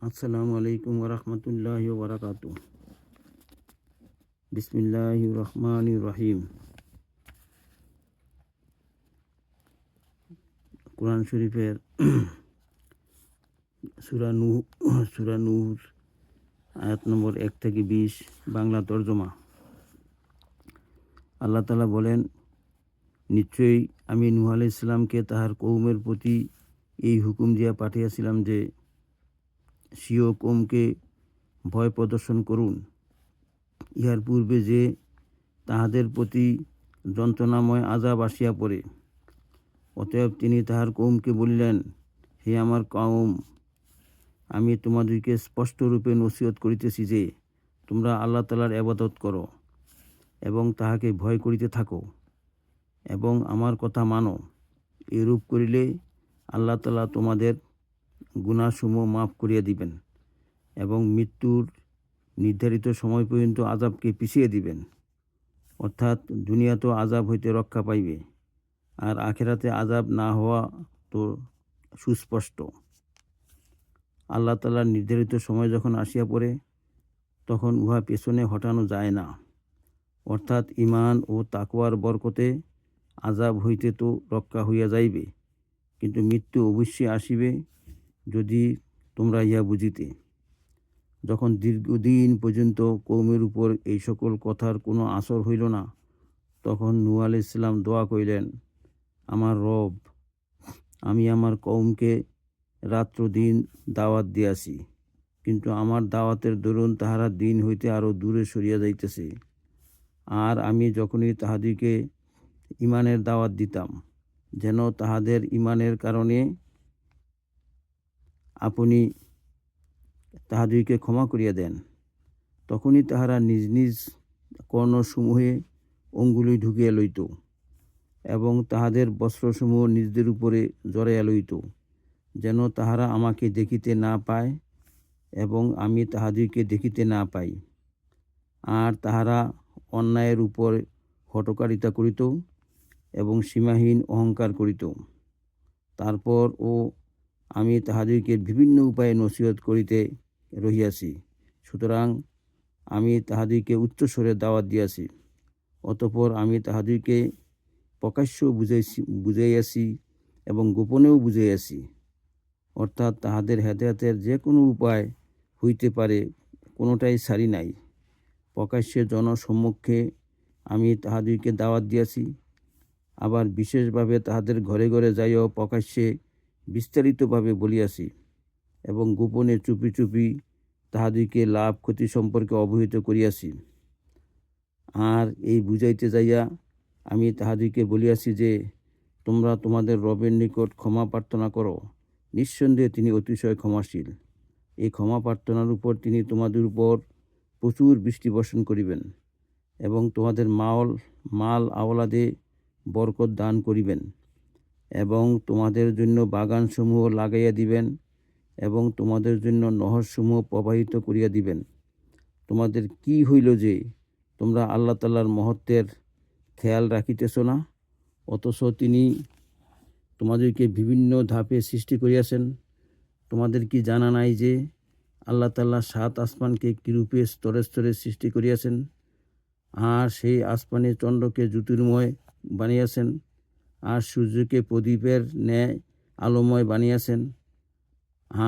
আসসালামু আলাইকুম ওরহমতুল্লাহি ওবরাকাতুহ। বিসমিল্লাহির রহমানির রহিম। কোরআন শরীফের সূরা নূহ আয়াত নম্বর 1 থেকে 20 বাংলা তর্জমা। আল্লাহ তাআলা বলেন, নিশ্চয়ই আমি নূহ আলাইহিস সালামকে তাহার কওমের প্রতি এই হুকুম দিয়া পাঠিয়েছিলাম যে, স্বীয় কওমকে ভয় প্রদর্শন করুন। ইহার পূর্বে যে তাহাদের প্রতি যন্ত্রণাময় আযাব আসিয়া পড়ে। অতএব তিনি তাহার কওমকে বলিলেন, হে আমার কওম, আমি তোমাদিগকে স্পষ্টরূপে নসিহত করিতেছি যে, তোমরা আল্লাহ তাআলার ইবাদত করো এবং তাহাকে ভয় করিতে থাকো এবং আমার কথা মানো। এরূপ করিলে আল্লাহ তাআলা তোমাদের গুনাহসমূহ মাফ করিয়া দিবেন এবং মৃত্যুর নির্ধারিত সময় পর্যন্ত আযাবকে পিছিয়ে দিবেন। অর্থাৎ দুনিয়াতেও আযাব হইতে রক্ষা পাইবে, আর আখিরাতে আযাব না হওয়া তো সুস্পষ্ট। আল্লাহ তাআলার নির্ধারিত সময় যখন আসিয়া পড়ে, তখন উহা পেছনে হটানো যায় না। অর্থাৎ ঈমান ও তাকওয়ার বরকতে আযাব হইতে তো রক্ষা হইয়া যাইবে, কিন্তু মৃত্যু অবশ্যই আসিবে, যদি তোমরা ইহা বুঝিতে। যখন দীর্ঘদিন পর্যন্ত কওমের উপর এই সকল কথার কোনো আসর হইল না, তখন নূহ আলাইহিস সালাম দোয়া করিলেন, আমার রব, আমি আমার কওমকে রাত্র দিন দাওয়াত দিয়াছি, কিন্তু আমার দাওয়াতের দরুন তাহারা দিন হইতে আরও দূরে সরিয়া যাইতেছে। আর আমি যখনই তাহাদিকে ঈমানের দাওয়াত দিতাম, যেন তাহাদের ঈমানের কারণে আপনি তাহাদিকে ক্ষমা করিয়া দেন, তখনই তাহারা নিজ নিজ কর্ণসমূহে অঙ্গুলি ঢুকিয়া লইত এবং তাহাদের বস্ত্রসমূহ নিজদের উপরে জড়াইয়া লইত, যেন তাহারা আমাকে দেখিতে না পায় এবং আমি তাহাদিকে দেখিতে না পাই। আর তাহারা অন্যায়ের উপর হঠকারিতা করিত এবং সীমাহীন অহংকার করিত। তারপর আমি তাহাদিকে বিভিন্ন উপায়ে নসিহত করিতে রহিয়াছি, সুতরাং আমি তাহাদিকে উচ্চস্বরে দাওয়াত দিয়াছি। অতঃপর আমি তাহাদিকে প্রকাশ্য বুঝাইয়াছি এবং গোপনেও বুঝাইয়াছি। অর্থাৎ তাহাদের হেদায়েতের যে কোনো উপায় হইতে পারে, কোনোটাই ছাড়ি নাই। প্রকাশ্যে জনসম্মুখে আমি তাহাদিকে দাওয়াত দিয়াছি, আবার বিশেষভাবে তাহাদের ঘরে ঘরে যাইয়াও প্রকাশ্যে বিস্তারিতভাবে বলিয়াছি এবং গোপনে চুপি চুপি তাহাদিকে লাভ ক্ষতি সম্পর্কে অবহিত করিয়াছি। আর এই বুঝাইতে যাইয়া আমি তাহাদিকে বলিয়াছি যে, তোমরা তোমাদের রবের নিকট ক্ষমা প্রার্থনা করো, নিঃসন্দেহে তিনি অতিশয় ক্ষমাশীল। এই ক্ষমা প্রার্থনার উপর তিনি তোমাদের উপর প্রচুর বৃষ্টি বর্ষণ করিবেন এবং তোমাদের মাল আওলাদে বরকত দান করিবেন এবং তোমাদের জন্য বাগানসমূহ লাগাইয়া দিবেন এবং তোমাদের জন্য নহরসমূহ প্রবাহিত করিয়া দিবেন। তোমাদের কি হইল যে তোমরা আল্লাহ তাআলার মহত্বের খেয়াল রাখিতেছ না, অথচ তিনি তোমাদেরকে বিভিন্ন ধাপে সৃষ্টি করিয়াছেন। তোমাদের কি জানা নাই যে আল্লাহ তাআলা 7 আসমানকে কিরূপে স্তরে স্তরে সৃষ্টি করিয়াছেন, আর সেই আসমানে চন্দ্রকে জ্যোতির্ময় বানিয়াছেন, আর সূর্যকে প্রদীপের ন্যায় আলোময় বানিয়াছেন।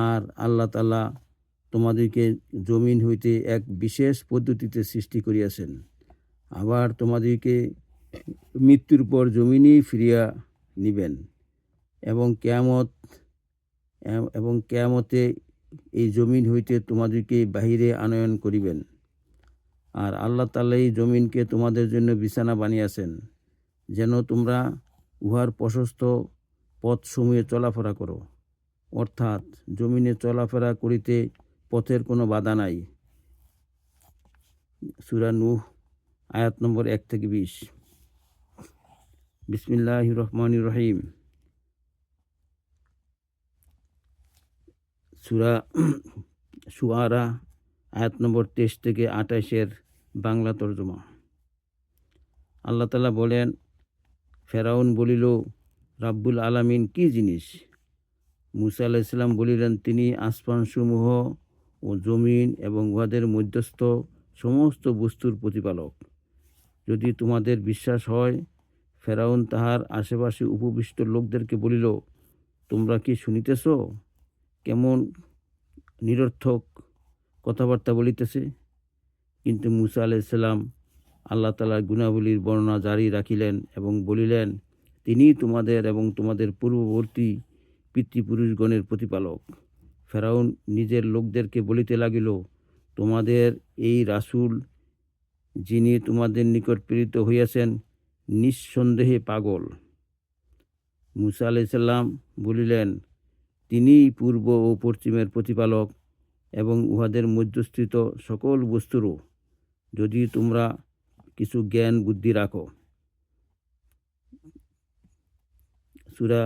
আর আল্লাহ তাআলা তোমাদেরকে জমিন হইতে এক বিশেষ পদ্ধতিতে সৃষ্টি করিয়াছেন। আবার তোমাদেরকে মৃত্যুর পর জমিনেই ফিরিয়া নিবেন এবং কিয়ামতে এই জমিন হইতে তোমাদেরকে বাহিরে আনয়ন করিবেন। আর আল্লাহ তাআলা এই জমিনকে তোমাদের জন্য বিছানা বানিয়েছেন, যেন তোমরা উহার প্রশস্ত পথসমূহে চলাফেরা করো। অর্থাৎ জমিনে চলাফেরা করিতে পথের কোনো বাধা নাই। সূরা নূহ আয়াত নম্বর 1 থেকে 20। বিসমিল্লাহির রহমানির রহিম। সূরা শুআরা আয়াত নম্বর 23 থেকে 28 বাংলা তর্জমা। আল্লাহ তাআলা বলেন, ফেরাউন বলিল, রাব্বুল আলামিন কি জিনিস? মূসা আলাইহিস সালাম বলিলেন, তিনি আসমানসমূহ ও জমিন এবং উহাদের মধ্যস্থ সমস্ত বস্তুর প্রতিপালক। যদি তোমাদের বিশ্বাস হয়, ফেরাউন তাহার আশেপাশে উপবিষ্ট লোকদেরকে বলিল, তোমরা কি শুনিতেছ কেমন নিরর্থক কথাবার্তা বলিতেছে? কিন্তু মুসা আলাইহিসসালাম আল্লাহ তাআলার গুণাবলীর বর্ণনা জারি রাখিলেন এবং বলিলেন, তিনি তোমাদের এবং তোমাদের পূর্ববর্তী পিতৃপুরুষগণের প্রতিপালক। ফেরাউন নিজের লোকদেরকে বলিতে লাগিল, তোমাদের এই রাসূল যিনি তোমাদের নিকট প্রেরিত হইয়াছেন নিঃসন্দেহে পাগল। মুসা আলাইহিসসালাম বলিলেন, তিনিই পূর্ব ও পশ্চিমের প্রতিপালক এবং উহাদের মধ্যস্থিত সকল বস্তুরও, যদি তোমরা কিছু জ্ঞান বুদ্ধি রাখো। সূরা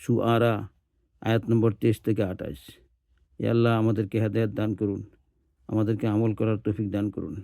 শুআরা আয়াত নম্বর 23 থেকে 28। হে আল্লাহ, আমাদেরকে হেদায়েত দান করুন, আমাদেরকে আমল করার তৌফিক দান করুন।